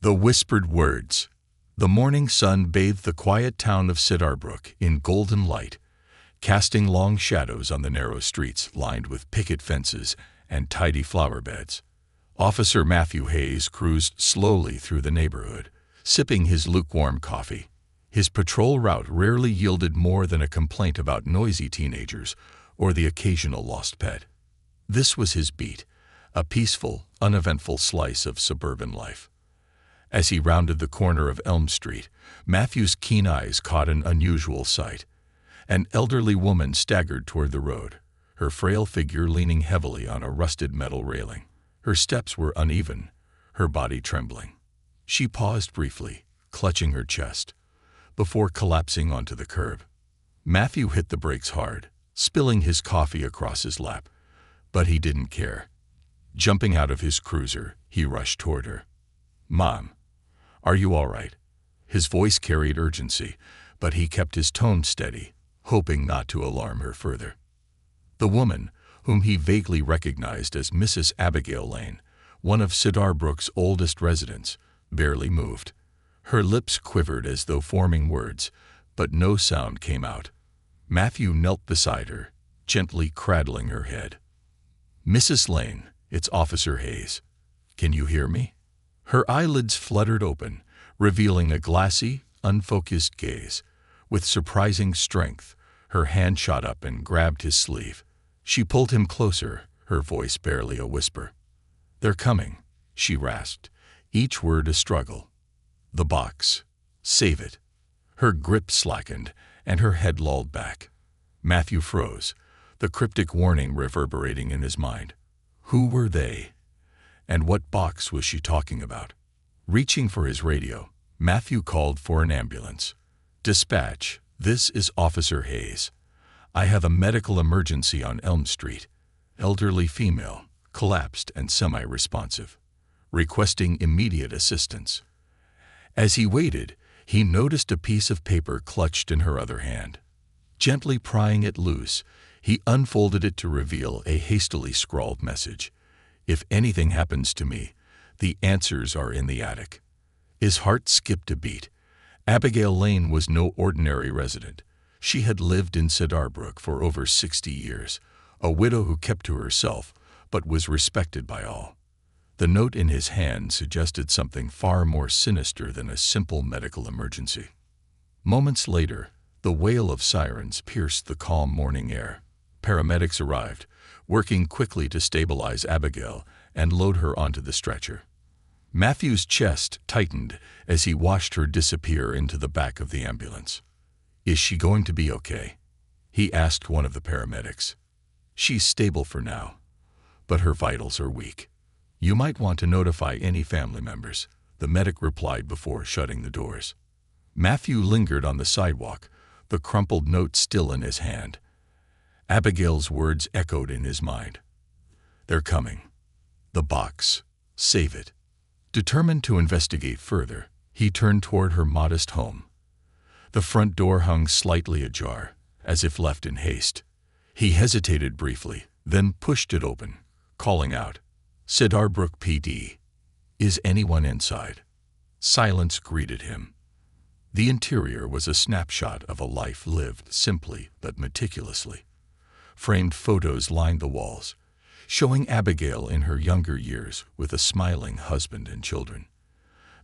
The whispered words. The morning sun bathed the quiet town of Cedarbrook in golden light, casting long shadows on the narrow streets lined with picket fences and tidy flower beds. Officer Matthew Hayes cruised slowly through the neighborhood, sipping his lukewarm coffee. His patrol route rarely yielded more than a complaint about noisy teenagers or the occasional lost pet. This was his beat, a peaceful, uneventful slice of suburban life. As he rounded the corner of Elm Street, Matthew's keen eyes caught an unusual sight. An elderly woman staggered toward the road, her frail figure leaning heavily on a rusted metal railing. Her steps were uneven, her body trembling. She paused briefly, clutching her chest, before collapsing onto the curb. Matthew hit the brakes hard, spilling his coffee across his lap, but he didn't care. Jumping out of his cruiser, he rushed toward her. "Mom, are you all right?" His voice carried urgency, but he kept his tone steady, hoping not to alarm her further. The woman, whom he vaguely recognized as Mrs. Abigail Lane, one of Cedarbrook's oldest residents, barely moved. Her lips quivered as though forming words, but no sound came out. Matthew knelt beside her, gently cradling her head. "Mrs. Lane, it's Officer Hayes. Can you hear me?" Her eyelids fluttered open, revealing a glassy, unfocused gaze. With surprising strength, her hand shot up and grabbed his sleeve. She pulled him closer, her voice barely a whisper. "They're coming," she rasped, each word a struggle. "The box. Save it." Her grip slackened, and her head lolled back. Matthew froze, the cryptic warning reverberating in his mind. Who were they? And what box was she talking about? Reaching for his radio, Matthew called for an ambulance. "Dispatch, this is Officer Hayes. I have a medical emergency on Elm Street. Elderly female, collapsed and semi-responsive. Requesting immediate assistance." As he waited, he noticed a piece of paper clutched in her other hand. Gently prying it loose, he unfolded it to reveal a hastily scrawled message. "If anything happens to me, the answers are in the attic." His heart skipped a beat. Abigail Lane was no ordinary resident. She had lived in Cedarbrook for over 60 years, a widow who kept to herself, but was respected by all. The note in his hand suggested something far more sinister than a simple medical emergency. Moments later, the wail of sirens pierced the calm morning air. Paramedics arrived, working quickly to stabilize Abigail and load her onto the stretcher. Matthew's chest tightened as he watched her disappear into the back of the ambulance. "Is she going to be okay?" he asked one of the paramedics. "She's stable for now, but her vitals are weak. You might want to notify any family members," the medic replied before shutting the doors. Matthew lingered on the sidewalk, the crumpled note still in his hand. Abigail's words echoed in his mind. "They're coming. The box. Save it." Determined to investigate further, he turned toward her modest home. The front door hung slightly ajar, as if left in haste. He hesitated briefly, then pushed it open, calling out, "Cedarbrook PD. Is anyone inside?" Silence greeted him. The interior was a snapshot of a life lived simply but meticulously. Framed photos lined the walls, showing Abigail in her younger years with a smiling husband and children.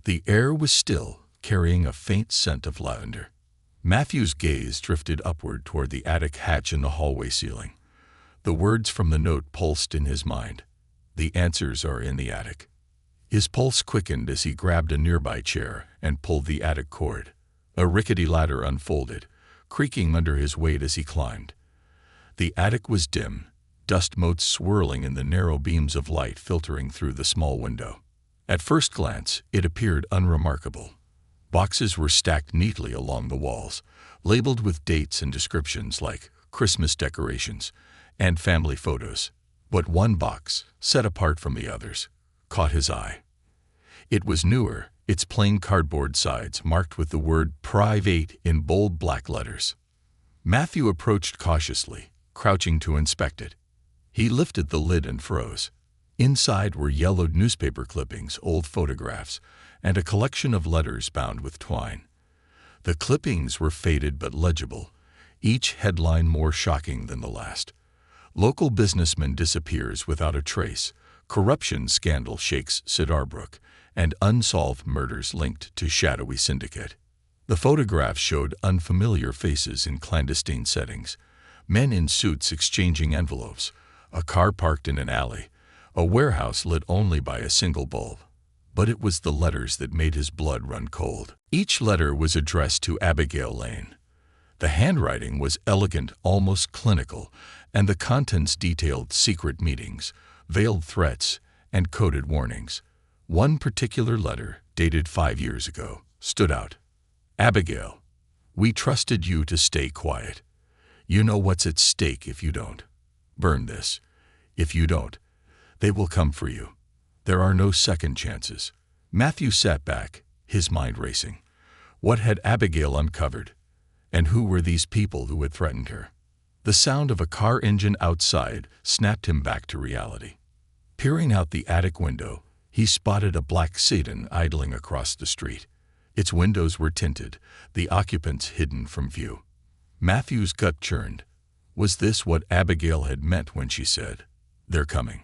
The air was still, carrying a faint scent of lavender. Matthew's gaze drifted upward toward the attic hatch in the hallway ceiling. The words from the note pulsed in his mind. "The answers are in the attic." His pulse quickened as he grabbed a nearby chair and pulled the attic cord. A rickety ladder unfolded, creaking under his weight as he climbed. The attic was dim, dust motes swirling in the narrow beams of light filtering through the small window. At first glance, it appeared unremarkable. Boxes were stacked neatly along the walls, labeled with dates and descriptions like Christmas decorations and family photos. But one box, set apart from the others, caught his eye. It was newer, its plain cardboard sides marked with the word "Private" in bold black letters. Matthew approached cautiously, crouching to inspect it. He lifted the lid and froze. Inside were yellowed newspaper clippings, old photographs, and a collection of letters bound with twine. The clippings were faded but legible, each headline more shocking than the last. Local businessman disappears without a trace, corruption scandal shakes Sidarbrook, and unsolved murders linked to shadowy syndicate. The photographs showed unfamiliar faces in clandestine settings, men in suits exchanging envelopes, a car parked in an alley, a warehouse lit only by a single bulb. But it was the letters that made his blood run cold. Each letter was addressed to Abigail Lane. The handwriting was elegant, almost clinical, and the contents detailed secret meetings, veiled threats, and coded warnings. One particular letter, dated 5 years ago, stood out. Abigail, we trusted you to stay quiet. You know what's at stake if you don't. Burn this. If you don't, they will come for you. There are no second chances. Matthew sat back, his mind racing. What had Abigail uncovered? And who were these people who had threatened her? The sound of a car engine outside snapped him back to reality. Peering out the attic window, he spotted a black sedan idling across the street. Its windows were tinted, the occupants hidden from view. Matthew's gut churned. Was this what Abigail had meant when she said, "They're coming"?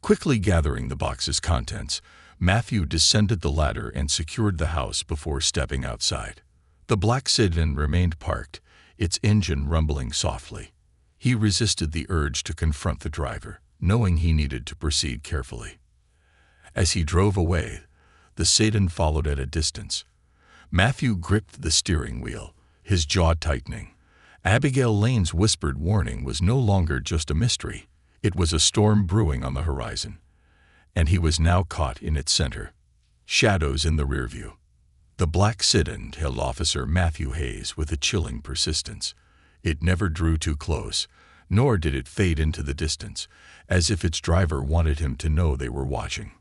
Quickly gathering the box's contents, Matthew descended the ladder and secured the house before stepping outside. The black sedan remained parked, its engine rumbling softly. He resisted the urge to confront the driver, knowing he needed to proceed carefully. As he drove away, the sedan followed at a distance. Matthew gripped the steering wheel, his jaw tightening. Abigail Lane's whispered warning was no longer just a mystery. It was a storm brewing on the horizon, and he was now caught in its center. Shadows in the rearview. The black sedan held Officer Matthew Hayes with a chilling persistence. It never drew too close, nor did it fade into the distance, as if its driver wanted him to know they were watching.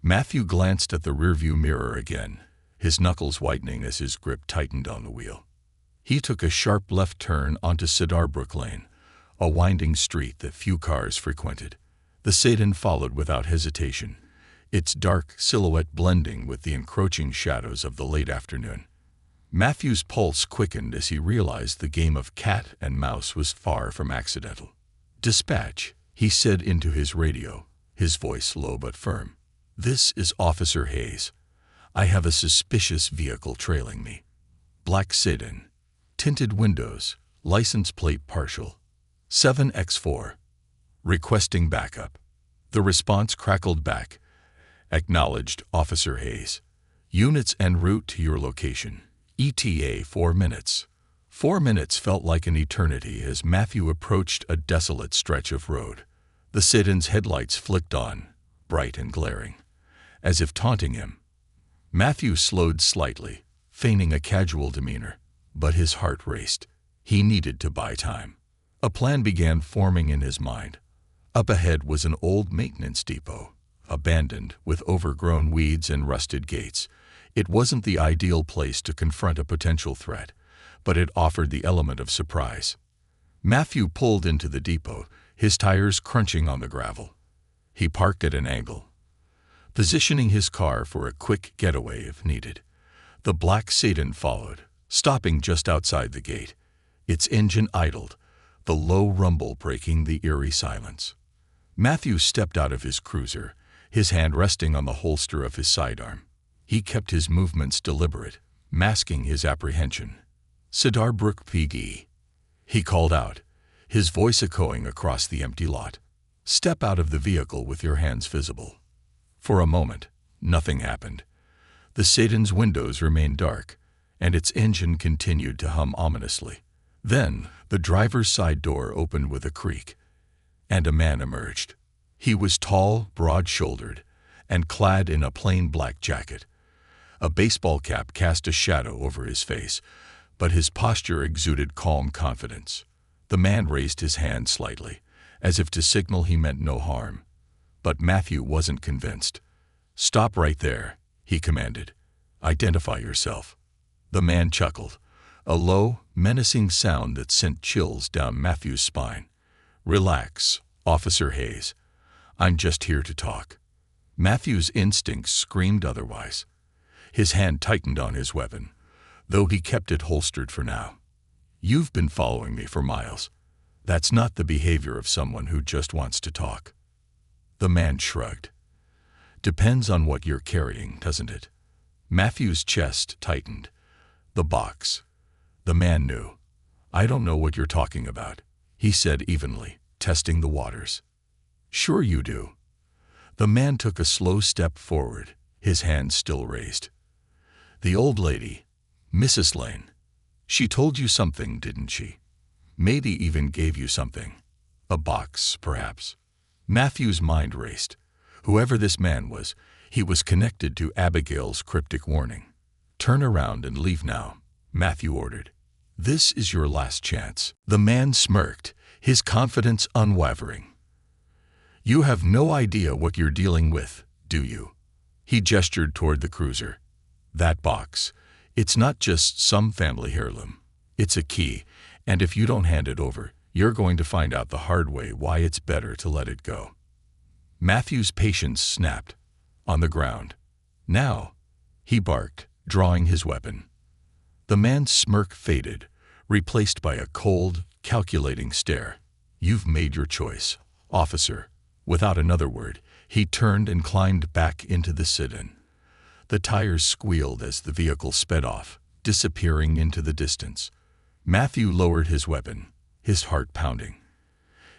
Matthew glanced at the rearview mirror again, his knuckles whitening as his grip tightened on the wheel. He took a sharp left turn onto Sidarbrook Lane, a winding street that few cars frequented. The sedan followed without hesitation, its dark silhouette blending with the encroaching shadows of the late afternoon. Matthew's pulse quickened as he realized the game of cat and mouse was far from accidental. "Dispatch," he said into his radio, his voice low but firm. "This is Officer Hayes. I have a suspicious vehicle trailing me. Black sedan, tinted windows, license plate partial. 7X4. Requesting backup." The response crackled back. "Acknowledged, Officer Hayes. Units en route to your location. ETA 4 minutes. 4 minutes felt like an eternity as Matthew approached a desolate stretch of road. The sedan's headlights flicked on, bright and glaring, as if taunting him. Matthew slowed slightly, feigning a casual demeanor, but his heart raced. He needed to buy time. A plan began forming in his mind. Up ahead was an old maintenance depot, abandoned, with overgrown weeds and rusted gates. It wasn't the ideal place to confront a potential threat, but it offered the element of surprise. Matthew pulled into the depot, his tires crunching on the gravel. He parked at an angle, positioning his car for a quick getaway if needed. The black sedan followed, stopping just outside the gate. Its engine idled, the low rumble breaking the eerie silence. Matthew stepped out of his cruiser, his hand resting on the holster of his sidearm. He kept his movements deliberate, masking his apprehension. "Sidarbrook PD." He called out, his voice echoing across the empty lot. "Step out of the vehicle with your hands visible." For a moment, nothing happened. The sedan's windows remained dark, and its engine continued to hum ominously. Then, the driver's side door opened with a creak, and a man emerged. He was tall, broad-shouldered, and clad in a plain black jacket. A baseball cap cast a shadow over his face, but his posture exuded calm confidence. The man raised his hand slightly, as if to signal he meant no harm. But Matthew wasn't convinced. "Stop right there," he commanded. "Identify yourself." The man chuckled, a low, menacing sound that sent chills down Matthew's spine. "Relax, Officer Hayes. I'm just here to talk." Matthew's instincts screamed otherwise. His hand tightened on his weapon, though he kept it holstered for now. "You've been following me for miles. That's not the behavior of someone who just wants to talk." The man shrugged. "Depends on what you're carrying, doesn't it?" Matthew's chest tightened. "The box." The man knew. "I don't know what you're talking about," he said evenly, testing the waters. "Sure you do." The man took a slow step forward, his hands still raised. "The old lady, Mrs. Lane. She told you something, didn't she? Maybe even gave you something. A box, perhaps." Matthew's mind raced. Whoever this man was, he was connected to Abigail's cryptic warning. "Turn around and leave now," Matthew ordered. "This is your last chance." The man smirked, his confidence unwavering. "You have no idea what you're dealing with, do you?" He gestured toward the cruiser. "That box. It's not just some family heirloom. It's a key, and if you don't hand it over, you're going to find out the hard way why it's better to let it go." Matthew's patience snapped. On the ground. "Now," he barked, drawing his weapon. The man's smirk faded, replaced by a cold, calculating stare. "You've made your choice, officer." Without another word, he turned and climbed back into the sit-in. The tires squealed as the vehicle sped off, disappearing into the distance. Matthew lowered his weapon, his heart pounding.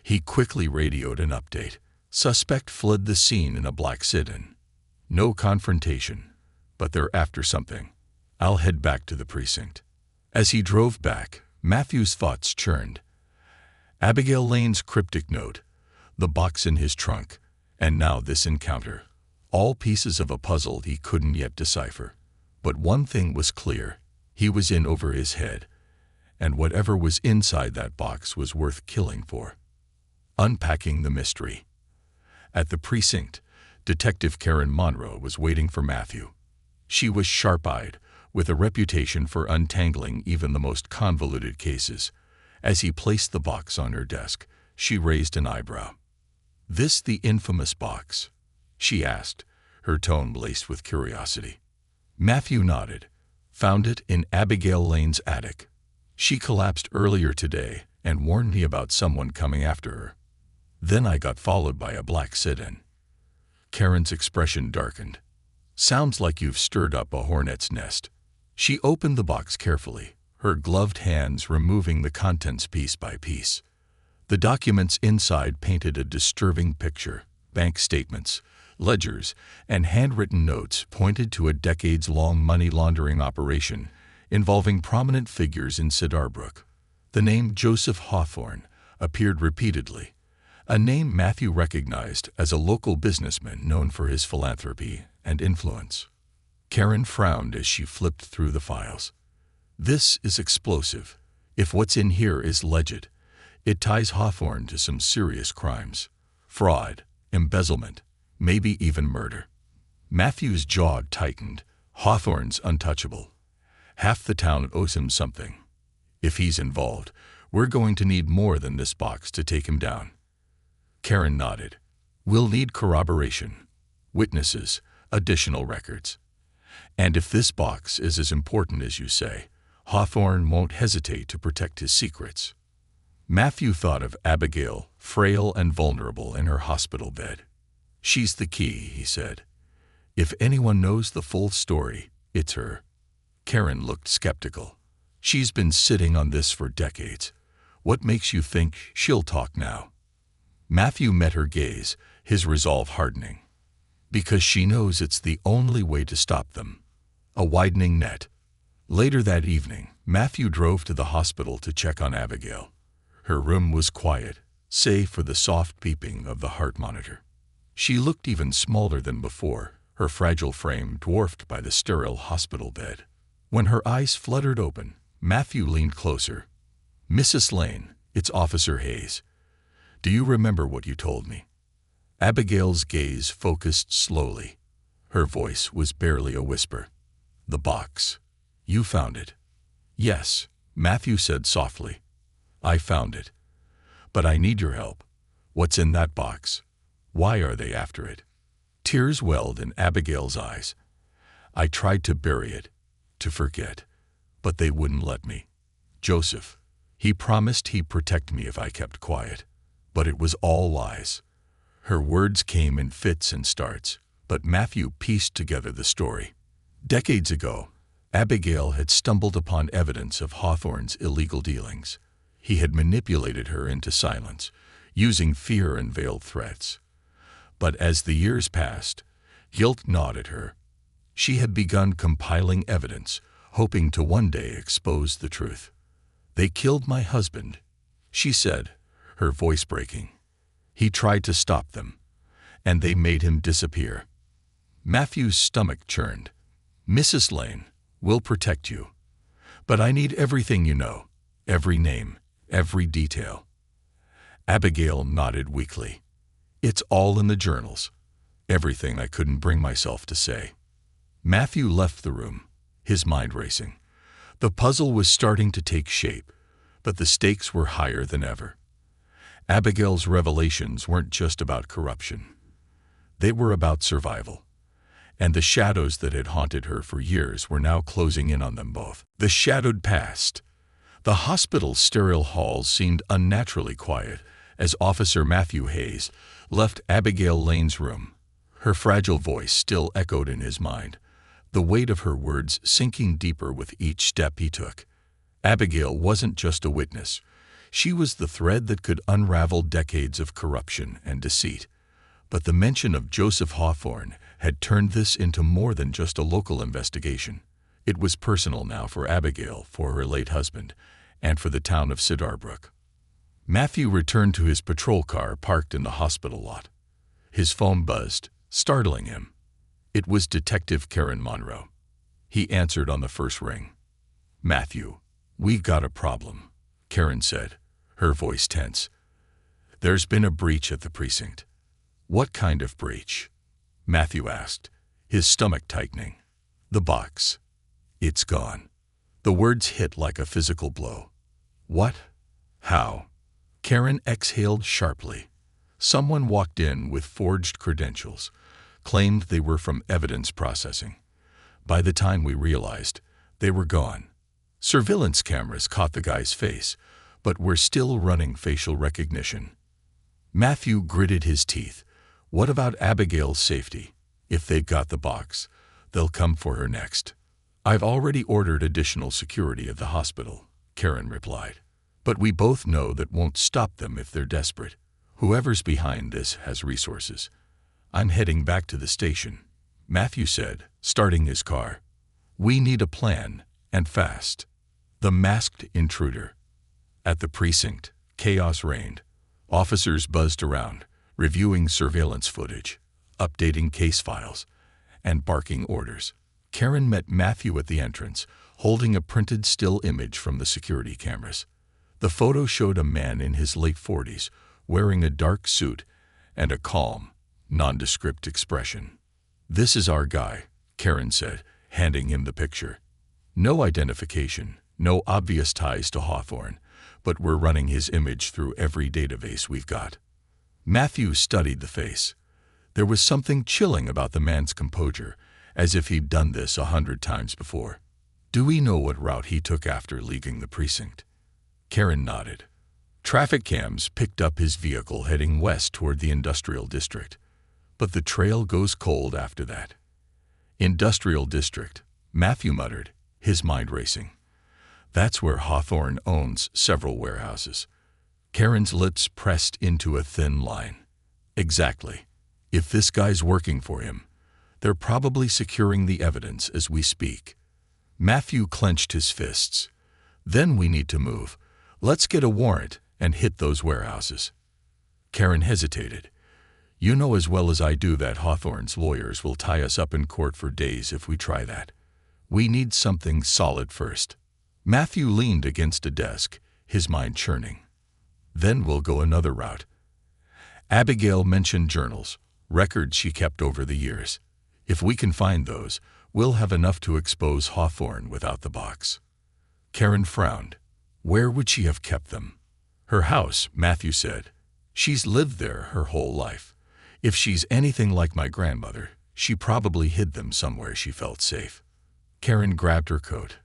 He quickly radioed an update. Suspect fled the scene in a black sit-in. No confrontation, but they're after something. I'll head back to the precinct. As he drove back, Matthew's thoughts churned. Abigail Lane's cryptic note, the box in his trunk, and now this encounter. All pieces of a puzzle he couldn't yet decipher. But one thing was clear. He was in over his head, and whatever was inside that box was worth killing for. Unpacking the mystery. At the precinct, Detective Karen Monroe was waiting for Matthew. She was sharp-eyed, with a reputation for untangling even the most convoluted cases. As he placed the box on her desk, she raised an eyebrow. "This the infamous box?" she asked, her tone laced with curiosity. Matthew nodded. "Found it in Abigail Lane's attic. She collapsed earlier today and warned me about someone coming after her. Then I got followed by a black sit-in." Karen's expression darkened. "Sounds like you've stirred up a hornet's nest." She opened the box carefully, her gloved hands removing the contents piece by piece. The documents inside painted a disturbing picture. Bank statements, ledgers, and handwritten notes pointed to a decades-long money laundering operation involving prominent figures in Cedarbrook. The name Joseph Hawthorne appeared repeatedly, a name Matthew recognized as a local businessman known for his philanthropy and influence. Karen frowned as she flipped through the files. "This is explosive. If what's in here is legit, it ties Hawthorne to some serious crimes. Fraud, embezzlement, maybe even murder." Matthew's jaw tightened. Hawthorne's untouchable. Half the town owes him something. If he's involved, we're going to need more than this box to take him down. Karen nodded. "We'll need corroboration, witnesses, additional records. And if this box is as important as you say, Hawthorne won't hesitate to protect his secrets." Matthew thought of Abigail, frail and vulnerable in her hospital bed. "She's the key," he said. "If anyone knows the full story, it's her." Karen looked skeptical. "She's been sitting on this for decades. What makes you think she'll talk now?" Matthew met her gaze, his resolve hardening. "Because she knows it's the only way to stop them." A widening net. Later that evening, Matthew drove to the hospital to check on Abigail. Her room was quiet, save for the soft beeping of the heart monitor. She looked even smaller than before, her fragile frame dwarfed by the sterile hospital bed. When her eyes fluttered open, Matthew leaned closer. "Mrs. Lane, it's Officer Hayes. Do you remember what you told me?" Abigail's gaze focused slowly. Her voice was barely a whisper. "The box. You found it." "Yes," Matthew said softly. "I found it. But I need your help. What's in that box? Why are they after it?" Tears welled in Abigail's eyes. I tried to bury it, to forget, but they wouldn't let me. Joseph, he promised he'd protect me if I kept quiet, but it was all lies. Her words came in fits and starts, but Matthew pieced together the story. Decades ago, Abigail had stumbled upon evidence of Hawthorne's illegal dealings. He had manipulated her into silence, using fear and veiled threats. But as the years passed, guilt gnawed at her. She had begun compiling evidence, hoping to one day expose the truth. "They killed my husband," she said, her voice breaking. "He tried to stop them, and they made him disappear." Matthew's stomach churned. "Mrs. Lane, we'll protect you. But I need everything you know, every name, every detail." Abigail nodded weakly. "It's all in the journals. Everything I couldn't bring myself to say." Matthew left the room, his mind racing. The puzzle was starting to take shape, but the stakes were higher than ever. Abigail's revelations weren't just about corruption. They were about survival. And the shadows that had haunted her for years were now closing in on them both. The shadowed past. The hospital's sterile halls seemed unnaturally quiet as Officer Matthew Hayes left Abigail Lane's room. Her fragile voice still echoed in his mind, the weight of her words sinking deeper with each step he took. Abigail wasn't just a witness. She was the thread that could unravel decades of corruption and deceit. But the mention of Joseph Hawthorne had turned this into more than just a local investigation. It was personal now for Abigail, for her late husband, and for the town of Cedarbrook. Matthew returned to his patrol car parked in the hospital lot. His phone buzzed, startling him. It was Detective Karen Monroe. He answered on the first ring. "Matthew, we've got a problem," Karen said, her voice tense. "There's been a breach at the precinct." "What kind of breach?" Matthew asked, his stomach tightening. "The box. It's gone." The words hit like a physical blow. "What? How?" Karen exhaled sharply. "Someone walked in with forged credentials, claimed they were from evidence processing. By the time we realized, they were gone. Surveillance cameras caught the guy's face, but we're still running facial recognition." Matthew gritted his teeth. "What about Abigail's safety? If they've got the box, they'll come for her next." "I've already ordered additional security at the hospital," Karen replied. "But we both know that won't stop them if they're desperate. Whoever's behind this has resources." "I'm heading back to the station," Matthew said, starting his car. "We need a plan, and fast." The masked intruder. At the precinct, chaos reigned. Officers buzzed around, reviewing surveillance footage, updating case files, and barking orders. Karen met Matthew at the entrance, holding a printed still image from the security cameras. The photo showed a man in his late 40s, wearing a dark suit and a calm, nondescript expression. "This is our guy," Karen said, handing him the picture. "No identification, no obvious ties to Hawthorne, but we're running his image through every database we've got." Matthew studied the face. There was something chilling about the man's composure, as if he'd done this 100 times before. "Do we know what route he took after leaving the precinct?" Karen nodded. Traffic cams picked up his vehicle heading west toward the industrial district. But the trail goes cold after that. "Industrial district," Matthew muttered, his mind racing. "That's where Hawthorne owns several warehouses." Karen's lips pressed into a thin line. "Exactly. If this guy's working for him, they're probably securing the evidence as we speak." Matthew clenched his fists. "Then we need to move. Let's get a warrant and hit those warehouses." Karen hesitated. "You know as well as I do that Hawthorne's lawyers will tie us up in court for days if we try that. We need something solid first." Matthew leaned against a desk, his mind churning. "Then we'll go another route." Abigail mentioned journals, records she kept over the years. "If we can find those, we'll have enough to expose Hawthorne without the box." Karen frowned. Where would she have kept them? "Her house," Matthew said. "She's lived there her whole life. If she's anything like my grandmother, She probably hid them somewhere she felt safe. Karen grabbed her coat.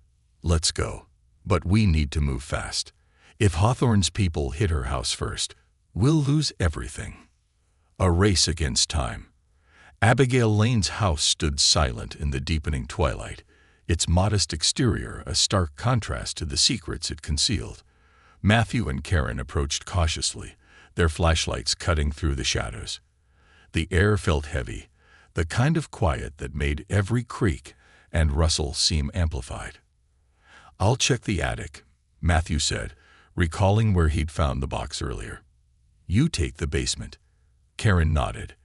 Let's go. But we need to move fast. If Hawthorne's people hit her house first, we'll lose everything. A race against time. Abigail Lane's house stood silent in the deepening twilight, its modest exterior a stark contrast to the secrets it concealed. Matthew and Karen approached cautiously, their flashlights cutting through the shadows. The air felt heavy, the kind of quiet that made every creak and rustle seem amplified. "I'll check the attic," Matthew said, recalling where he'd found the box earlier. "You take the basement." Karen nodded,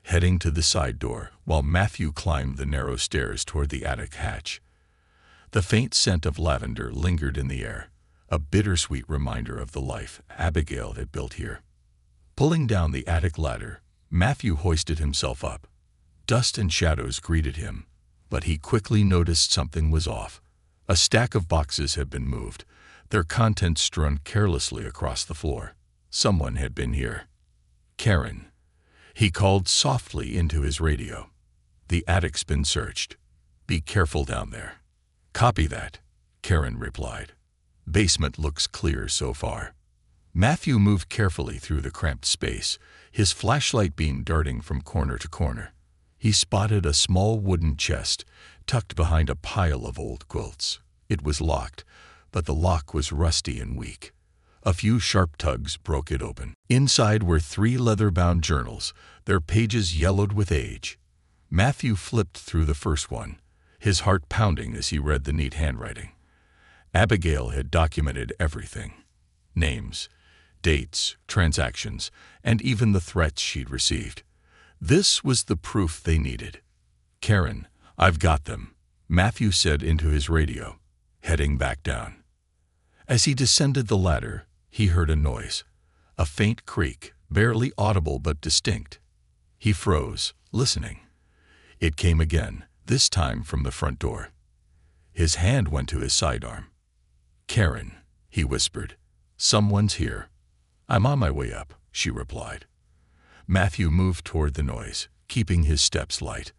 heading to the side door while Matthew climbed the narrow stairs toward the attic hatch. The faint scent of lavender lingered in the air, a bittersweet reminder of the life Abigail had built here. Pulling down the attic ladder, Matthew hoisted himself up. Dust and shadows greeted him, but he quickly noticed something was off. A stack of boxes had been moved, their contents strewn carelessly across the floor. Someone had been here. "Karen," he called softly into his radio. "The attic's been searched. Be careful down there." "Copy that," Karen replied. "Basement looks clear so far." Matthew moved carefully through the cramped space, his flashlight beam darting from corner to corner. He spotted a small wooden chest tucked behind a pile of old quilts. It was locked, but the lock was rusty and weak. A few sharp tugs broke it open. Inside were 3 leather-bound journals, their pages yellowed with age. Matthew flipped through the first one, his heart pounding as he read the neat handwriting. Abigail had documented everything: names, dates, transactions, and even the threats she'd received. This was the proof they needed. "Karen, I've got them," Matthew said into his radio, heading back down. As he descended the ladder, he heard a noise, a faint creak, barely audible but distinct. He froze, listening. It came again, this time from the front door. His hand went to his sidearm. "Karen," he whispered, "someone's here." "I'm on my way up," she replied. Matthew moved toward the noise, keeping his steps light.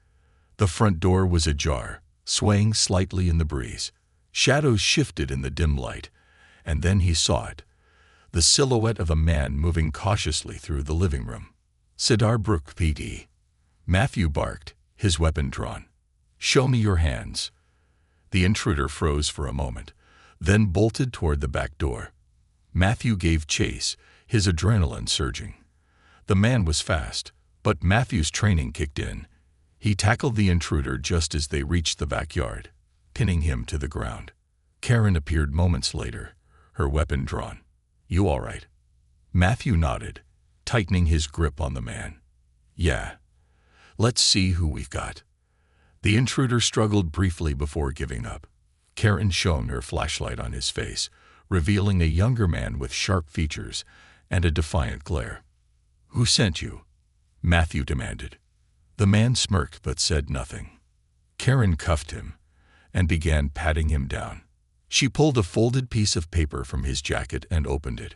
The front door was ajar, swaying slightly in the breeze. Shadows shifted in the dim light, and then he saw it, the silhouette of a man moving cautiously through the living room. "Cedar Brook PD." Matthew barked, his weapon drawn. "Show me your hands." The intruder froze for a moment, then bolted toward the back door. Matthew gave chase, his adrenaline surging. The man was fast, but Matthew's training kicked in. He tackled the intruder just as they reached the backyard, pinning him to the ground. Karen appeared moments later, her weapon drawn. "You all right?" Matthew nodded, tightening his grip on the man. "Yeah. Let's see who we've got." The intruder struggled briefly before giving up. Karen shone her flashlight on his face, revealing a younger man with sharp features and a defiant glare. "Who sent you?" Matthew demanded. The man smirked but said nothing. Karen cuffed him and began patting him down. She pulled a folded piece of paper from his jacket and opened it.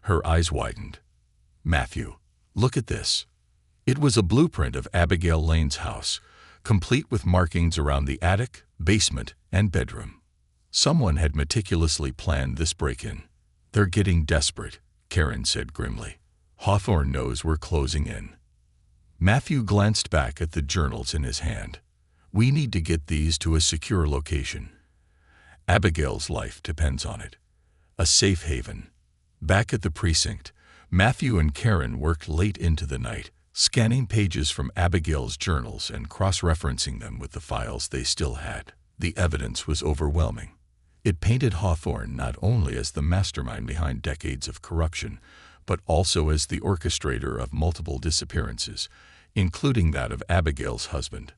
Her eyes widened. "Matthew, look at this." It was a blueprint of Abigail Lane's house, complete with markings around the attic, basement, and bedroom. Someone had meticulously planned this break-in. "They're getting desperate," Karen said grimly. "Hawthorne knows we're closing in." Matthew glanced back at the journals in his hand. "We need to get these to a secure location. Abigail's life depends on it. A safe haven." Back at the precinct, Matthew and Karen worked late into the night, scanning pages from Abigail's journals and cross-referencing them with the files they still had. The evidence was overwhelming. It painted Hawthorne not only as the mastermind behind decades of corruption, but also as the orchestrator of multiple disappearances, including that of Abigail's husband.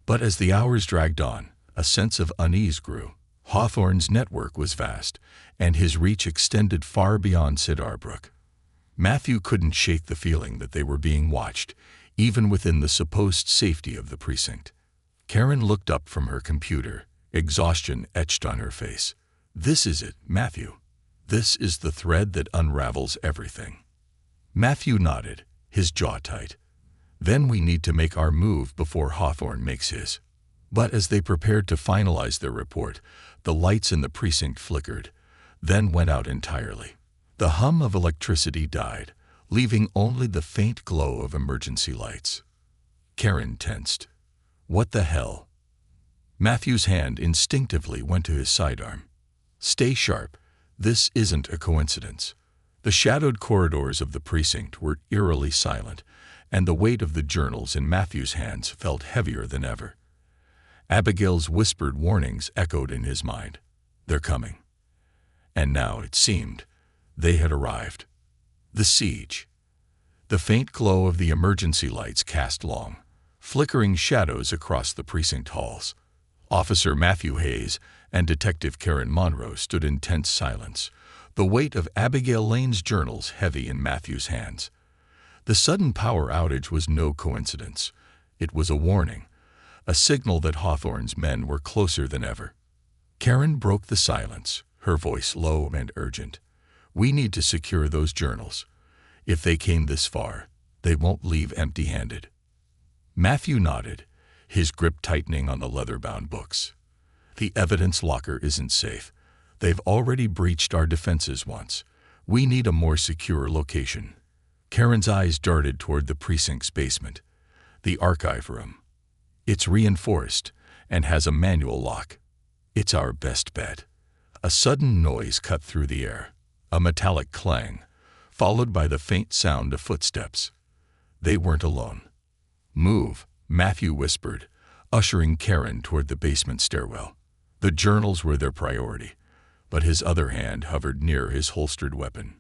But as the hours dragged on, a sense of unease grew. Hawthorne's network was vast, and his reach extended far beyond Cedar Brook. Matthew couldn't shake the feeling that they were being watched, even within the supposed safety of the precinct. Karen looked up from her computer, exhaustion etched on her face. "This is it, Matthew. This is the thread that unravels everything." Matthew nodded, his jaw tight. Then we need to make our move before Hawthorne makes his. But as they prepared to finalize their report, the lights in the precinct flickered, then went out entirely. The hum of electricity died, leaving only the faint glow of emergency lights. Karen tensed. What the hell? Matthew's hand instinctively went to his sidearm. Stay sharp. This isn't a coincidence. The shadowed corridors of the precinct were eerily silent, and the weight of the journals in Matthew's hands felt heavier than ever. Abigail's whispered warnings echoed in his mind. They're coming. And now, it seemed, they had arrived. The siege. The faint glow of the emergency lights cast long, flickering shadows across the precinct halls. Officer Matthew Hayes and Detective Karen Monroe stood in tense silence, the weight of Abigail Lane's journals heavy in Matthew's hands. The sudden power outage was no coincidence. It was a warning, a signal that Hawthorne's men were closer than ever. Karen broke the silence, her voice low and urgent. We need to secure those journals. If they came this far, they won't leave empty-handed. Matthew nodded, his grip tightening on the leather-bound books. The evidence locker isn't safe. They've already breached our defenses once. We need a more secure location. Karen's eyes darted toward the precinct's basement, the archive room. It's reinforced and has a manual lock. It's our best bet. A sudden noise cut through the air, a metallic clang, followed by the faint sound of footsteps. They weren't alone. Move, Matthew whispered, ushering Karen toward the basement stairwell. The journals were their priority, but his other hand hovered near his holstered weapon,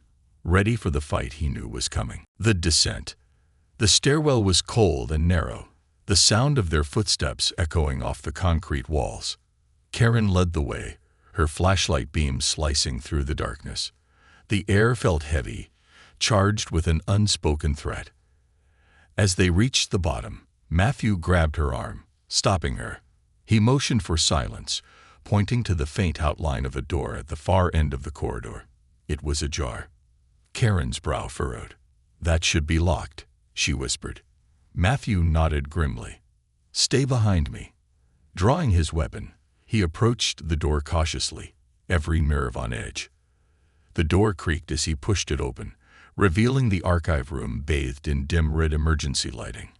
ready for the fight he knew was coming. The descent. The stairwell was cold and narrow, the sound of their footsteps echoing off the concrete walls. Karen led the way, her flashlight beam slicing through the darkness. The air felt heavy, charged with an unspoken threat. As they reached the bottom, Matthew grabbed her arm, stopping her. He motioned for silence, pointing to the faint outline of a door at the far end of the corridor. It was ajar. Karen's brow furrowed. That should be locked, she whispered. Matthew nodded grimly. Stay behind me. Drawing his weapon, he approached the door cautiously, every nerve on edge. The door creaked as he pushed it open, revealing the archive room bathed in dim red emergency lighting.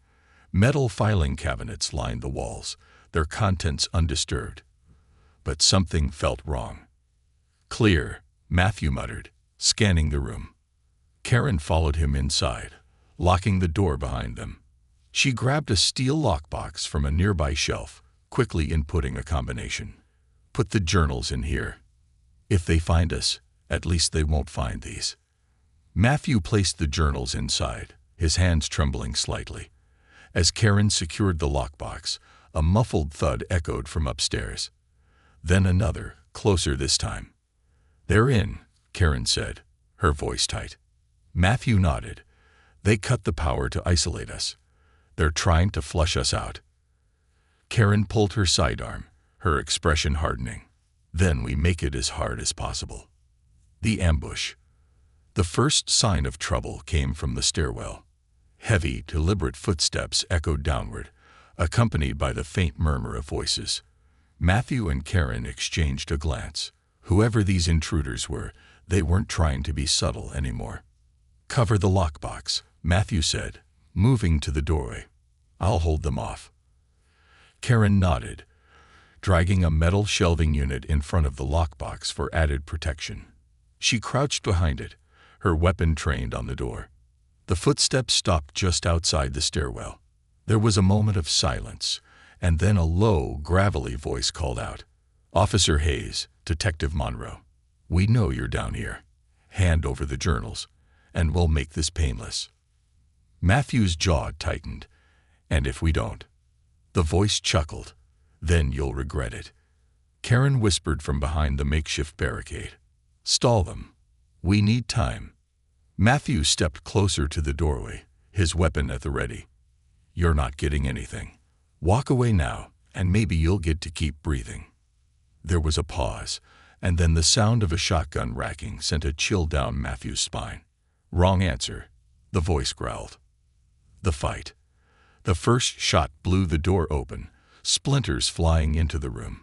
Metal filing cabinets lined the walls, their contents undisturbed. But something felt wrong. Clear, Matthew muttered, scanning the room. Karen followed him inside, locking the door behind them. She grabbed a steel lockbox from a nearby shelf, quickly inputting a combination. Put the journals in here. If they find us, at least they won't find these. Matthew placed the journals inside, his hands trembling slightly. As Karen secured the lockbox, a muffled thud echoed from upstairs. Then another, closer this time. They're in, Karen said, her voice tight. Matthew nodded. They cut the power to isolate us. They're trying to flush us out. Karen pulled her sidearm, her expression hardening. Then we make it as hard as possible. The ambush. The first sign of trouble came from the stairwell. Heavy, deliberate footsteps echoed downward, accompanied by the faint murmur of voices. Matthew and Karen exchanged a glance. Whoever these intruders were, they weren't trying to be subtle anymore. Cover the lockbox, Matthew said, moving to the doorway. I'll hold them off. Karen nodded, dragging a metal shelving unit in front of the lockbox for added protection. She crouched behind it, her weapon trained on the door. The footsteps stopped just outside the stairwell. There was a moment of silence, and then a low, gravelly voice called out, Officer Hayes, Detective Monroe. We know you're down here. Hand over the journals, and we'll make this painless. Matthew's jaw tightened. And if we don't? The voice chuckled. Then you'll regret it. Karen whispered from behind the makeshift barricade. Stall them. We need time. Matthew stepped closer to the doorway, his weapon at the ready. You're not getting anything. Walk away now, and maybe you'll get to keep breathing. There was a pause, and then the sound of a shotgun racking sent a chill down Matthew's spine. Wrong answer, the voice growled. The fight. The first shot blew the door open, splinters flying into the room.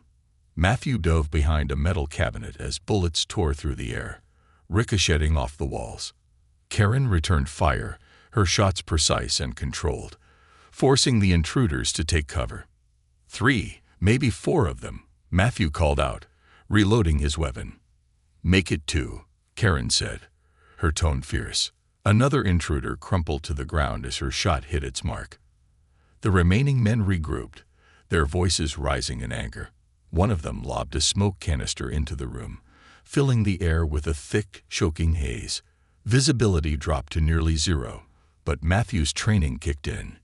Matthew dove behind a metal cabinet as bullets tore through the air, ricocheting off the walls. Karen returned fire, her shots precise and controlled, forcing the intruders to take cover. 3, maybe 4 of them, Matthew called out, reloading his weapon. "Make it 2, Karen said, her tone fierce. Another intruder crumpled to the ground as her shot hit its mark. The remaining men regrouped, their voices rising in anger. One of them lobbed a smoke canister into the room, filling the air with a thick, choking haze. Visibility dropped to nearly 0, but Matthew's training kicked in.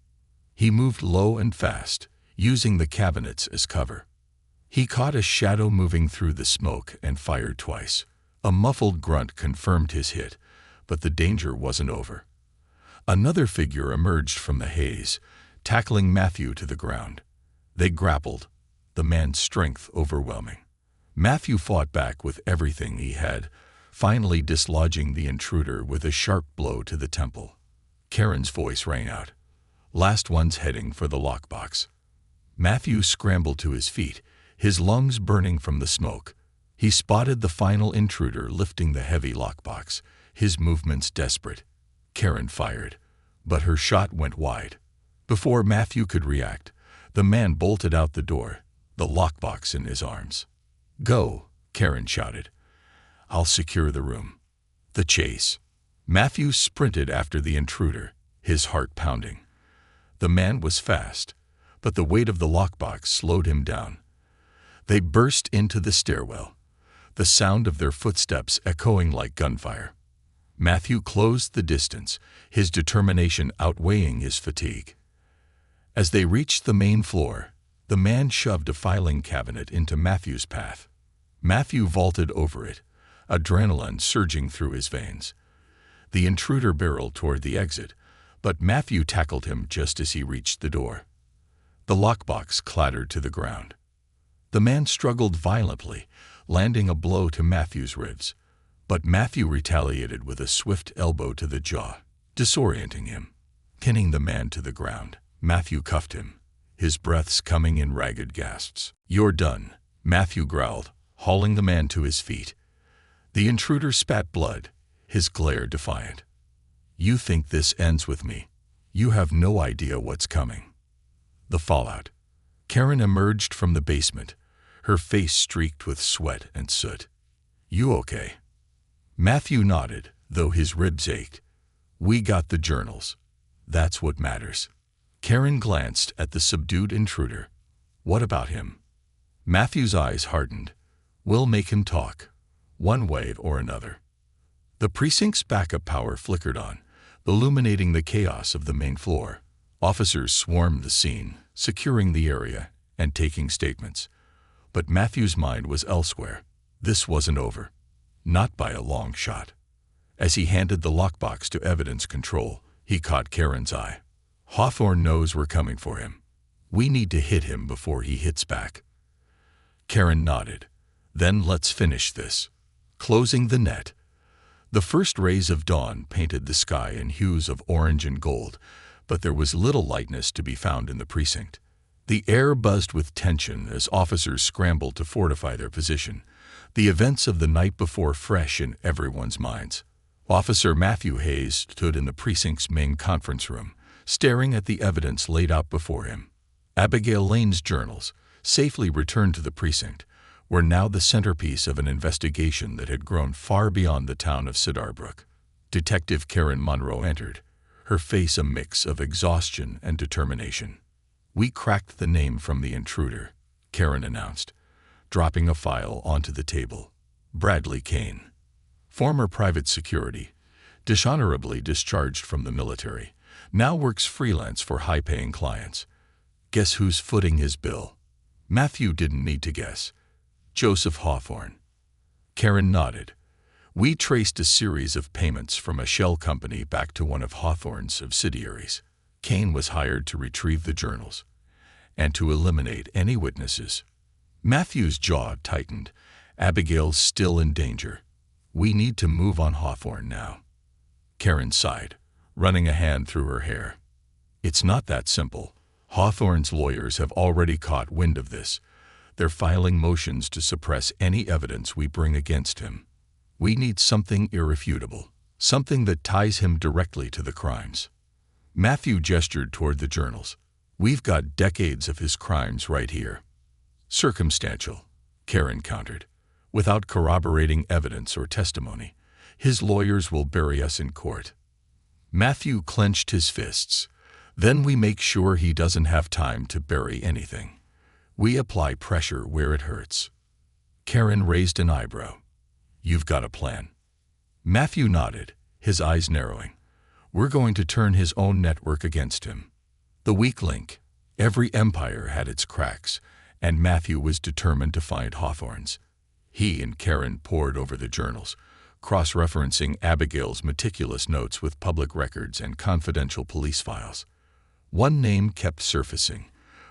He moved low and fast, using the cabinets as cover. He caught a shadow moving through the smoke and fired twice. A muffled grunt confirmed his hit, but the danger wasn't over. Another figure emerged from the haze, tackling Matthew to the ground. They grappled, the man's strength overwhelming. Matthew fought back with everything he had, finally dislodging the intruder with a sharp blow to the temple. Karen's voice rang out. "Last one's heading for the lockbox." Matthew scrambled to his feet, his lungs burning from the smoke. He spotted the final intruder lifting the heavy lockbox, his movements desperate. Karen fired, but her shot went wide. Before Matthew could react, the man bolted out the door, the lockbox in his arms. "Go," Karen shouted. "I'll secure the room." The chase. Matthew sprinted after the intruder, his heart pounding. The man was fast, but the weight of the lockbox slowed him down. They burst into the stairwell, the sound of their footsteps echoing like gunfire. Matthew closed the distance, his determination outweighing his fatigue. As they reached the main floor, the man shoved a filing cabinet into Matthew's path. Matthew vaulted over it, adrenaline surging through his veins. The intruder barreled toward the exit, but Matthew tackled him just as he reached the door. The lockbox clattered to the ground. The man struggled violently, landing a blow to Matthew's ribs, but Matthew retaliated with a swift elbow to the jaw, disorienting him. Pinning the man to the ground, Matthew cuffed him, his breaths coming in ragged gasps. "You're done," Matthew growled, hauling the man to his feet. The intruder spat blood, his glare defiant. "You think this ends with me? You have no idea what's coming." The fallout. Karen emerged from the basement, her face streaked with sweat and soot. "You okay?" Matthew nodded, though his ribs ached. "We got the journals. That's what matters." Karen glanced at the subdued intruder. "What about him?" Matthew's eyes hardened. "We'll make him talk, one way or another." The precinct's backup power flickered on, illuminating the chaos of the main floor. Officers swarmed the scene, securing the area and taking statements. But Matthew's mind was elsewhere. This wasn't over. Not by a long shot. As he handed the lockbox to evidence control, he caught Karen's eye. "Hawthorne knows we're coming for him. We need to hit him before he hits back." Karen nodded. "Then let's finish this." Closing the net. The first rays of dawn painted the sky in hues of orange and gold, but there was little lightness to be found in the precinct. The air buzzed with tension as officers scrambled to fortify their position, the events of the night before fresh in everyone's minds. Officer Matthew Hayes stood in the precinct's main conference room, staring at the evidence laid out before him. Abigail Lane's journals, safely returned to the precinct, were now the centerpiece of an investigation that had grown far beyond the town of Sidarbrook. Detective Karen Monroe entered, her face a mix of exhaustion and determination. "We cracked the name from the intruder," Karen announced, dropping a file onto the table. "Bradley Kane, former private security, dishonorably discharged from the military, now works freelance for high-paying clients. Guess who's footing his bill?" Matthew didn't need to guess. Joseph Hawthorne. Karen nodded. "We traced a series of payments from a shell company back to one of Hawthorne's subsidiaries. Kane was hired to retrieve the journals and to eliminate any witnesses." Matthew's jaw tightened. Abigail's still in danger. "We need to move on Hawthorne now." Karen sighed, running a hand through her hair. "It's not that simple. Hawthorne's lawyers have already caught wind of this. They're filing motions to suppress any evidence we bring against him. We need something irrefutable, something that ties him directly to the crimes. Matthew gestured toward the journals. We've got decades of his crimes right here. Circumstantial, Karen countered. Without corroborating evidence or testimony, his lawyers will bury us in court. Matthew clenched his fists. Then we make sure he doesn't have time to bury anything. We apply pressure where it hurts. Karen raised an eyebrow. You've got a plan. Matthew nodded, his eyes narrowing. We're going to turn his own network against him. The weak link. Every empire had its cracks, and Matthew was determined to find Hawthorne's. He and Karen pored over the journals, cross-referencing Abigail's meticulous notes with public records and confidential police files. One name kept surfacing: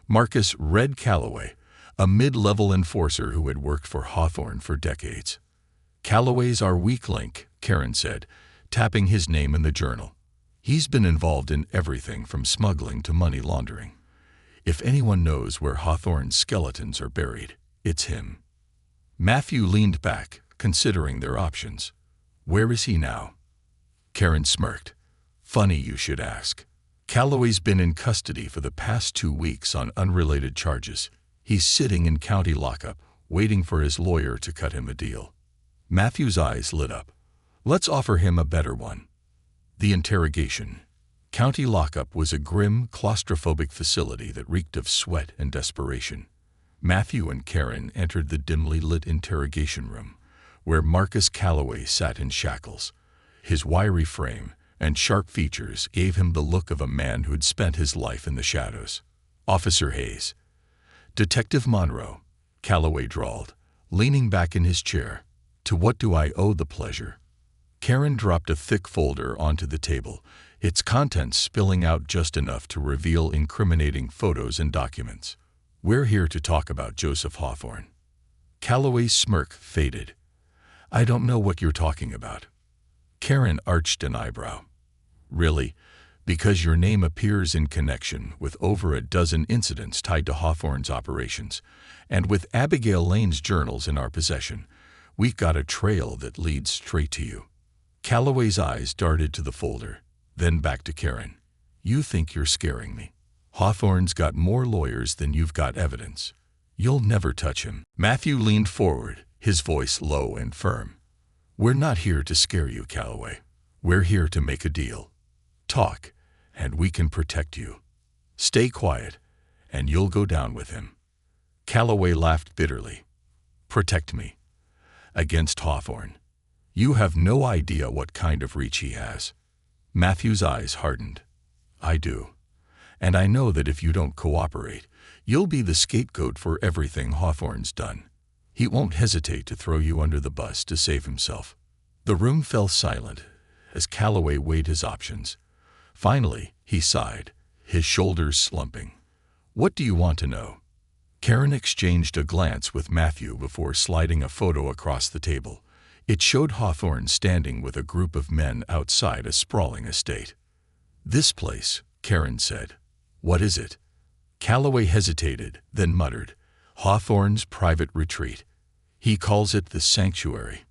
Marcus "Red" Calloway, a mid-level enforcer who had worked for Hawthorne for decades. Calloway's our weak link, Karen said, tapping his name in the journal. He's been involved in everything from smuggling to money laundering. If anyone knows where Hawthorne's skeletons are buried, it's him. Matthew leaned back, considering their options. Where is he now? Karen smirked. Funny you should ask. Calloway's been in custody for the past 2 weeks on unrelated charges. He's sitting in county lockup, waiting for his lawyer to cut him a deal. Matthew's eyes lit up. Let's offer him a better one. The interrogation. County lockup was a grim, claustrophobic facility that reeked of sweat and desperation. Matthew and Karen entered the dimly lit interrogation room, where Marcus Calloway sat in shackles. His wiry frame and sharp features gave him the look of a man who'd spent his life in the shadows. Officer Hayes. Detective Monroe, Calloway drawled, leaning back in his chair. To what do I owe the pleasure? Karen dropped a thick folder onto the table, its contents spilling out just enough to reveal incriminating photos and documents. We're here to talk about Joseph Hawthorne. Calloway's smirk faded. I don't know what you're talking about. Karen arched an eyebrow. Really? Because your name appears in connection with over a dozen incidents tied to Hawthorne's operations, and with Abigail Lane's journals in our possession, we've got a trail that leads straight to you. Calloway's eyes darted to the folder, then back to Karen. You think you're scaring me. Hawthorne's got more lawyers than you've got evidence. You'll never touch him. Matthew leaned forward, his voice low and firm. We're not here to scare you, Calloway. We're here to make a deal. Talk, and we can protect you. Stay quiet, and you'll go down with him. Calloway laughed bitterly. Protect me. Against Hawthorne. You have no idea what kind of reach he has. Matthew's eyes hardened. I do. And I know that if you don't cooperate, you'll be the scapegoat for everything Hawthorne's done. He won't hesitate to throw you under the bus to save himself. The room fell silent as Calloway weighed his options. Finally, he sighed, his shoulders slumping. What do you want to know? Karen exchanged a glance with Matthew before sliding a photo across the table. It showed Hawthorne standing with a group of men outside a sprawling estate. This place, Karen said. What is it? Calloway hesitated, then muttered. Hawthorne's private retreat. He calls it the sanctuary.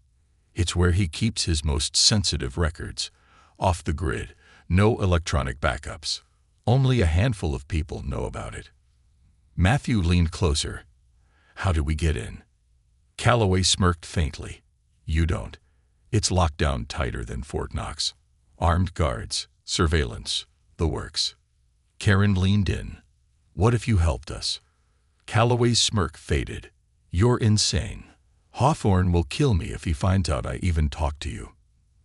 It's where he keeps his most sensitive records. Off the grid, no electronic backups. Only a handful of people know about it. Matthew leaned closer. How do we get in? Calloway smirked faintly. You don't. It's locked down tighter than Fort Knox. Armed guards, surveillance, the works. Karen leaned in. What if you helped us? Calloway's smirk faded. You're insane. Hawthorne will kill me if he finds out I even talked to you.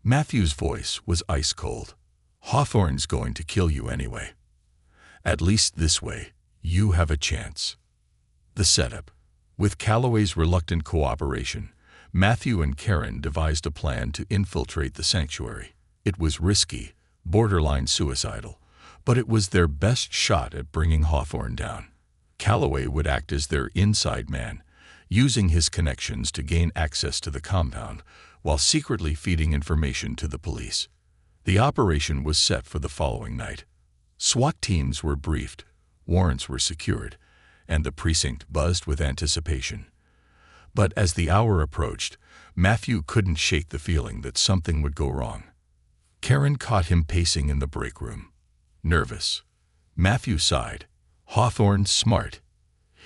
Matthew's voice was ice cold. Hawthorne's going to kill you anyway. At least this way, you have a chance. The setup. With Calloway's reluctant cooperation, Matthew and Karen devised a plan to infiltrate the sanctuary. It was risky, borderline suicidal, but it was their best shot at bringing Hawthorne down. Calloway would act as their inside man, using his connections to gain access to the compound while secretly feeding information to the police. The operation was set for the following night. SWAT teams were briefed, Warrants were secured, and the precinct buzzed with anticipation. But as the hour approached, Matthew couldn't shake the feeling that something would go wrong. Karen caught him pacing in the break room. Nervous. Matthew sighed. "Hawthorne's smart.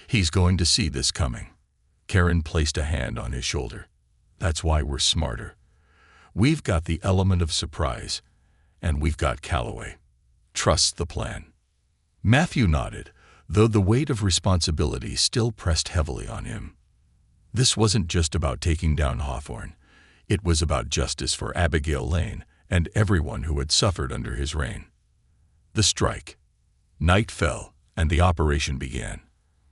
He's going to see this coming." Karen placed a hand on his shoulder. "That's why we're smarter. We've got the element of surprise, and we've got Calloway. Trust the plan." Matthew nodded, though the weight of responsibility still pressed heavily on him. This wasn't just about taking down Hawthorne. It was about justice for Abigail Lane and everyone who had suffered under his reign. The strike. Night fell, and the operation began.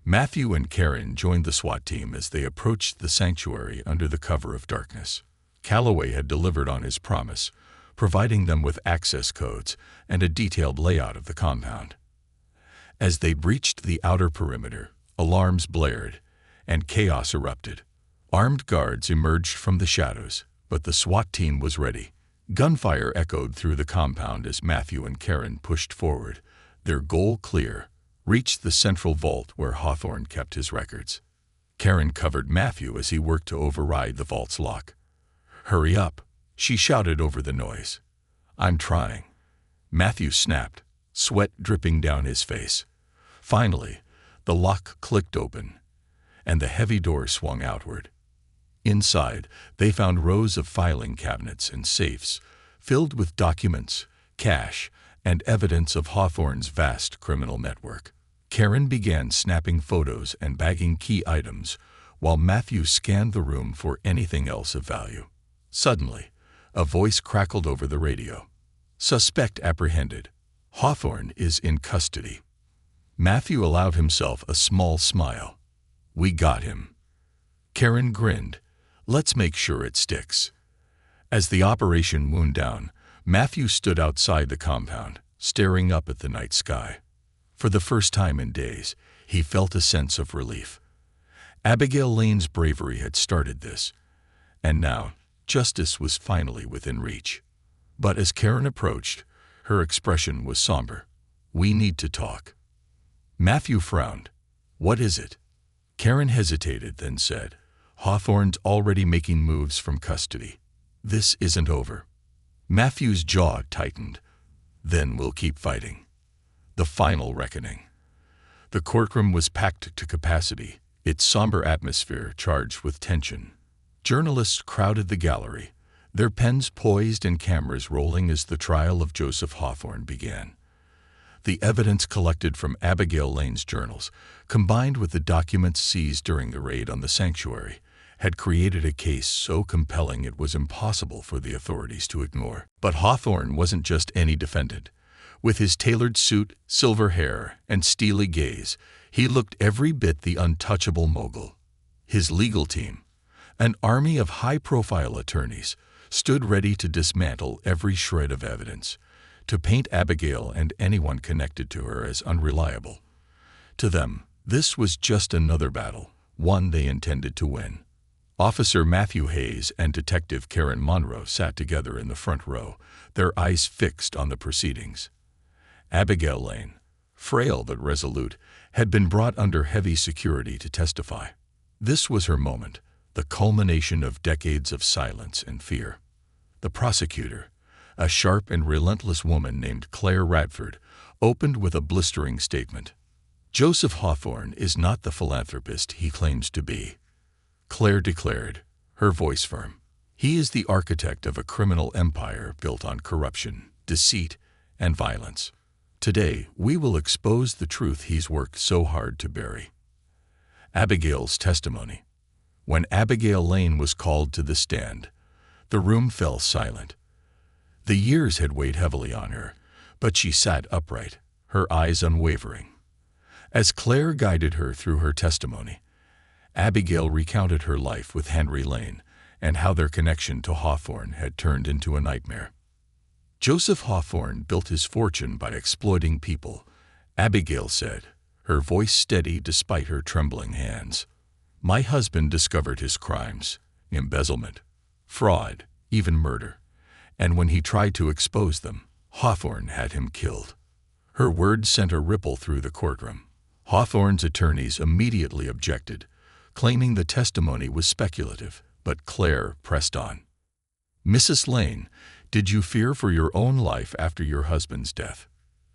Matthew and Karen joined the SWAT team as they approached the sanctuary under the cover of darkness. Calloway had delivered on his promise, providing them with access codes and a detailed layout of the compound. As they breached the outer perimeter, alarms blared, and chaos erupted. Armed guards emerged from the shadows, but the SWAT team was ready. Gunfire echoed through the compound as Matthew and Karen pushed forward, their goal clear: reach the central vault where Hawthorne kept his records. Karen covered Matthew as he worked to override the vault's lock. "Hurry up," she shouted over the noise. "I'm trying." Matthew snapped, sweat dripping down his face. Finally, the lock clicked open, and the heavy door swung outward. Inside, they found rows of filing cabinets and safes filled with documents, cash, and evidence of Hawthorne's vast criminal network. Karen began snapping photos and bagging key items, while Matthew scanned the room for anything else of value. Suddenly, a voice crackled over the radio. "Suspect apprehended. Hawthorne is in custody." Matthew allowed himself a small smile. "We got him." Karen grinned. "Let's make sure it sticks." As the operation wound down, Matthew stood outside the compound, staring up at the night sky. For the first time in days, he felt a sense of relief. Abigail Lane's bravery had started this, and now justice was finally within reach. But as Karen approached, her expression was somber. "We need to talk." Matthew frowned. "What is it?" Karen hesitated, then said, "Hawthorne's already making moves from custody. This isn't over." Matthew's jaw tightened. "Then we'll keep fighting." The final reckoning. The courtroom was packed to capacity, its somber atmosphere charged with tension. Journalists crowded the gallery, their pens poised and cameras rolling as the trial of Joseph Hawthorne began. The evidence collected from Abigail Lane's journals, combined with the documents seized during the raid on the sanctuary, had created a case so compelling it was impossible for the authorities to ignore. But Hawthorne wasn't just any defendant. With his tailored suit, silver hair, and steely gaze, he looked every bit the untouchable mogul. His legal team, an army of high-profile attorneys, stood ready to dismantle every shred of evidence, to paint Abigail and anyone connected to her as unreliable. To them, this was just another battle, one they intended to win. Officer Matthew Hayes and Detective Karen Monroe sat together in the front row, their eyes fixed on the proceedings. Abigail Lane, frail but resolute, had been brought under heavy security to testify. This was her moment, the culmination of decades of silence and fear. The prosecutor, a sharp and relentless woman named Claire Radford, opened with a blistering statement. "Joseph Hawthorne is not the philanthropist he claims to be," Claire declared, her voice firm. "He is the architect of a criminal empire built on corruption, deceit, and violence. Today, we will expose the truth he's worked so hard to bury." Abigail's testimony. When Abigail Lane was called to the stand, the room fell silent. The years had weighed heavily on her, but she sat upright, her eyes unwavering. As Claire guided her through her testimony, Abigail recounted her life with Henry Lane and how their connection to Hawthorne had turned into a nightmare. "Joseph Hawthorne built his fortune by exploiting people," Abigail said, her voice steady despite her trembling hands. "My husband discovered his crimes, embezzlement, fraud, even murder, and when he tried to expose them, Hawthorne had him killed." Her words sent a ripple through the courtroom. Hawthorne's attorneys immediately objected, claiming the testimony was speculative, but Claire pressed on. "Mrs. Lane, did you fear for your own life after your husband's death?"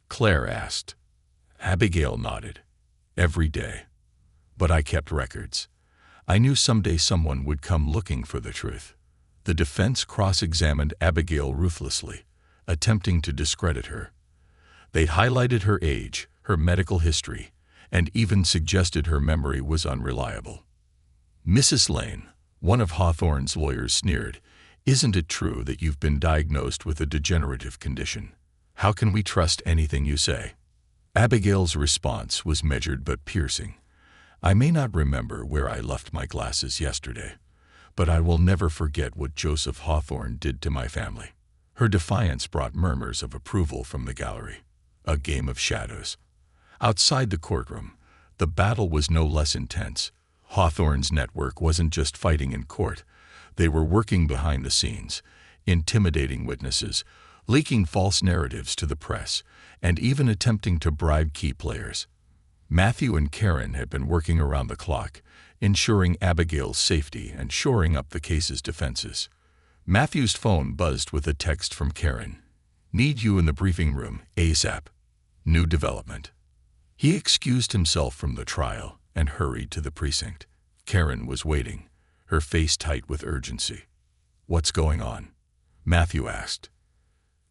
Claire asked. Abigail nodded. "Every day. But I kept records. I knew someday someone would come looking for the truth." The defense cross-examined Abigail ruthlessly, attempting to discredit her. They highlighted her age, her medical history, and even suggested her memory was unreliable. "Mrs. Lane," one of Hawthorne's lawyers sneered, "isn't it true that you've been diagnosed with a degenerative condition? How can we trust anything you say?" Abigail's response was measured but piercing. "I may not remember where I left my glasses yesterday, but I will never forget what Joseph Hawthorne did to my family." Her defiance brought murmurs of approval from the gallery. A game of shadows. Outside the courtroom, the battle was no less intense. Hawthorne's network wasn't just fighting in court. They were working behind the scenes, intimidating witnesses, leaking false narratives to the press, and even attempting to bribe key players. Matthew and Karen had been working around the clock, ensuring Abigail's safety and shoring up the case's defenses. Matthew's phone buzzed with a text from Karen. "Need you in the briefing room, ASAP. New development." He excused himself from the trial and hurried to the precinct. Karen was waiting, her face tight with urgency. "What's going on?" Matthew asked.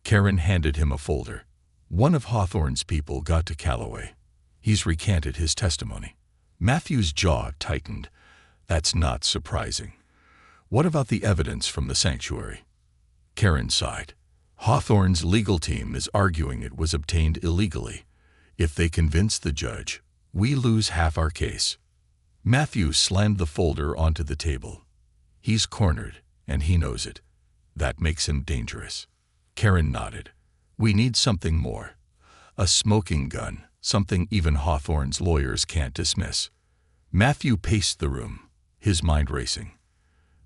Karen handed him a folder. "One of Hawthorne's people got to Callaway. He's recanted his testimony." Matthew's jaw tightened. "That's not surprising. What about the evidence from the sanctuary?" Karen sighed. "Hawthorne's legal team is arguing it was obtained illegally. If they convince the judge, we lose half our case." Matthew slammed the folder onto the table. "He's cornered, and he knows it. That makes him dangerous." Karen nodded. "We need something more. A smoking gun, something even Hawthorne's lawyers can't dismiss." Matthew paced the room, his mind racing.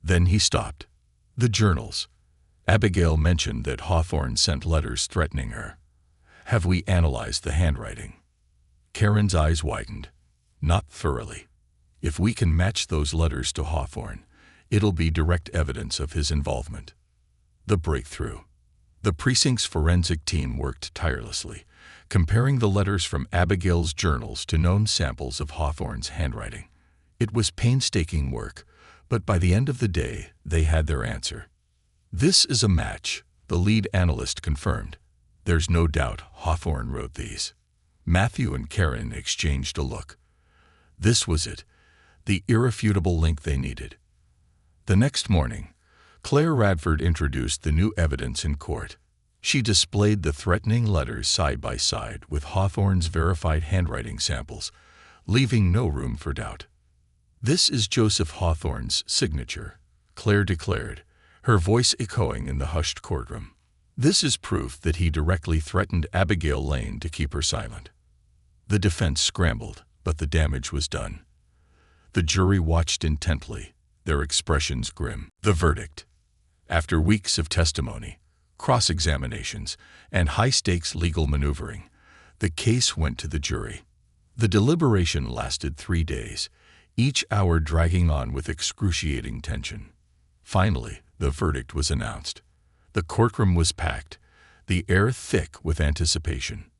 Then he stopped. "The journals. Abigail mentioned that Hawthorne sent letters threatening her. Have we analyzed the handwriting?" Karen's eyes widened. "Not thoroughly. If we can match those letters to Hawthorne, it'll be direct evidence of his involvement." The breakthrough. The precinct's forensic team worked tirelessly, comparing the letters from Abigail's journals to known samples of Hawthorne's handwriting. It was painstaking work, but by the end of the day, they had their answer. "This is a match," the lead analyst confirmed. "There's no doubt Hawthorne wrote these." Matthew and Karen exchanged a look. This was it, the irrefutable link they needed. The next morning, Claire Radford introduced the new evidence in court. She displayed the threatening letters side by side with Hawthorne's verified handwriting samples, leaving no room for doubt. "This is Joseph Hawthorne's signature," Claire declared, her voice echoing in the hushed courtroom. "This is proof that he directly threatened Abigail Lane to keep her silent." The defense scrambled, but the damage was done. The jury watched intently, their expressions grim. The verdict. After weeks of testimony, cross-examinations, and high-stakes legal maneuvering, the case went to the jury. The deliberation lasted 3 days, each hour dragging on with excruciating tension. Finally, the verdict was announced. The courtroom was packed, the air thick with anticipation.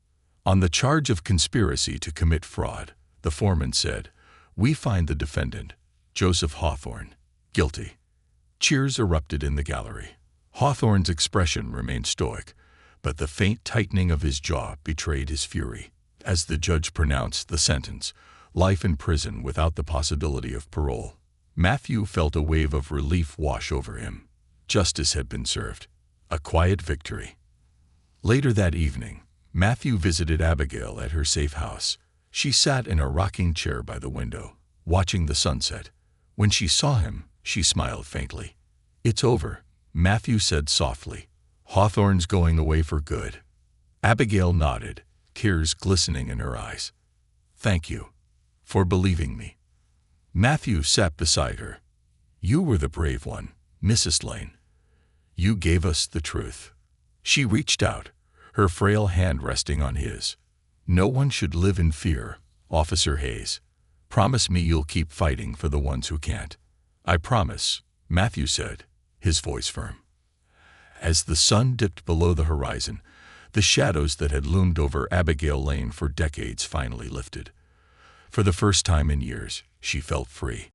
On the charge of conspiracy to commit fraud, the foreman said, "We find the defendant, Joseph Hawthorne, guilty." Cheers erupted in the gallery. Hawthorne's expression remained stoic, but the faint tightening of his jaw betrayed his fury. As the judge pronounced the sentence, life in prison without the possibility of parole, Matthew felt a wave of relief wash over him. Justice had been served. A quiet victory. Later that evening, Matthew visited Abigail at her safe house. She sat in a rocking chair by the window, watching the sunset. When she saw him, she smiled faintly. "It's over," Matthew said softly. "Hawthorne's going away for good." Abigail nodded, tears glistening in her eyes. "Thank you for believing me." Matthew sat beside her. "You were the brave one, Mrs. Lane. You gave us the truth." She reached out, her frail hand resting on his. No one should live in fear, Officer Hayes. Promise me you'll keep fighting for the ones who can't. I promise, Matthew said, his voice firm. As the sun dipped below the horizon, the shadows that had loomed over Abigail Lane for decades finally lifted. For the first time in years, she felt free.